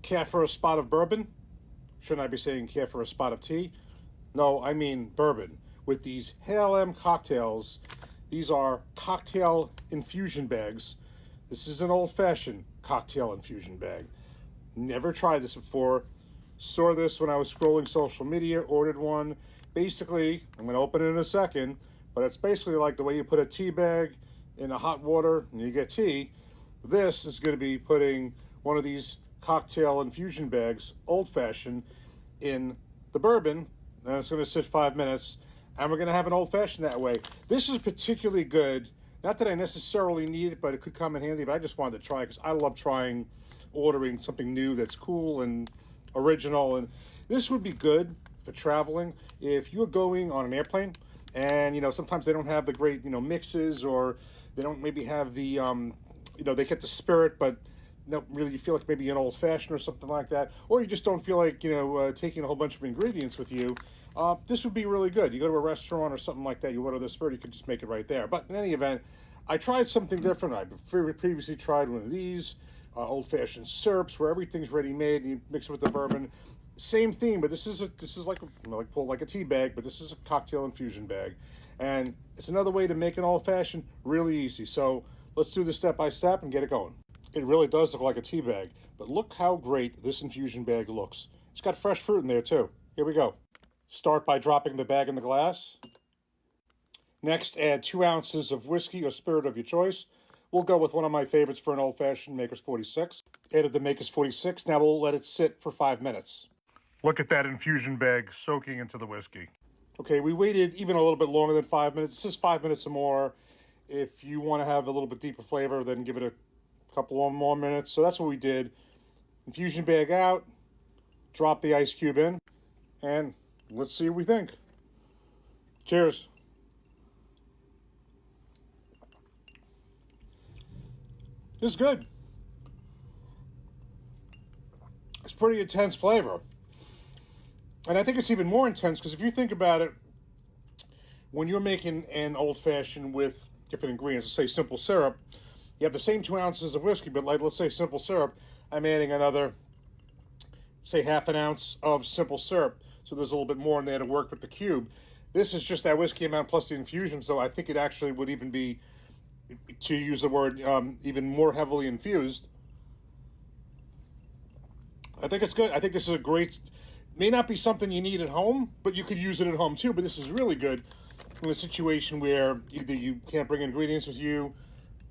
Care for a spot of bourbon? Shouldn't I be saying care for a spot of tea? No, I mean bourbon. With these Hail M cocktails, these are cocktail infusion bags. This is an old-fashioned cocktail infusion bag. Never tried this before. Saw this when I was scrolling social media, ordered one. Basically, I'm going to open it in a second, but it's basically like the way you put a tea bag in a hot water and you get tea. This is going to be putting one of these cocktail infusion bags, old-fashioned, in the bourbon, and it's going to sit 5 minutes, and we're going to have an old-fashioned that way. This is particularly good. Not that I necessarily need it, but it could come in handy, but I just wanted to try it because I love ordering something new that's cool and original, and this would be good for traveling. If you're going on an airplane, and, sometimes they don't have the great, mixes, or they don't maybe have the, they get the spirit, but no, really, you feel like maybe an old-fashioned or something like that, or you just don't feel like, taking a whole bunch of ingredients with you, this would be really good. You go to a restaurant or something like that, you order the spirit, you can just make it right there. But in any event, I tried something different. I previously tried one of these old-fashioned syrups where everything's ready-made, and you mix it with the bourbon. Same theme, but this is like a tea bag, but this is a cocktail infusion bag. And it's another way to make an old-fashioned really easy. So let's do this step by step and get it going. It really does look like a tea bag, but look how great this infusion bag looks. It's got fresh fruit in there too. Here we go. Start by dropping the bag in the glass. Next, add 2 ounces of whiskey or spirit of your choice. We'll go with one of my favorites for an old-fashioned, Maker's 46. Added the Maker's 46. Now we'll let it sit for 5 minutes. Look at that infusion bag soaking into the whiskey. Okay, we waited even a little bit longer than 5 minutes. This is 5 minutes or more. If you want to have a little bit deeper flavor, then give it a couple more minutes. So that's what we did. Infusion bag out, drop the ice cube in, and let's see what we think. Cheers. This is good. It's pretty intense flavor. And I think it's even more intense because if you think about it, when you're making an old-fashioned with different ingredients, let's say simple syrup, you have the same 2 ounces of whiskey, but let's say simple syrup, I'm adding another, say, half an ounce of simple syrup. So there's a little bit more in there to work with the cube. This is just that whiskey amount plus the infusion, so I think it actually would even be, to use the word, even more heavily infused. I think it's good. I think this is a great, may not be something you need at home, but you could use it at home too. But this is really good in a situation where either you can't bring ingredients with you,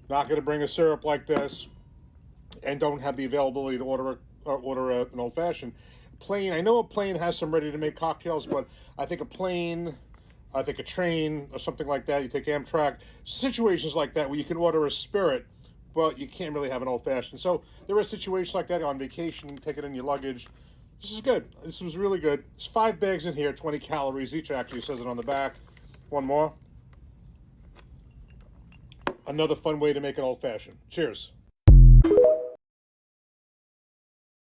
not going to bring a syrup like this, and don't have the availability to order an old-fashioned. Plain, I know a plane has some ready-to-make cocktails, but I think a train or something like that, you take Amtrak, situations like that where you can order a spirit, but you can't really have an old-fashioned. So there are situations like that on vacation, take it in your luggage. This is good. This was really good. There's 5 bags in here, 20 calories each, actually says it on the back. One more. Another fun way to make an old-fashioned. Cheers.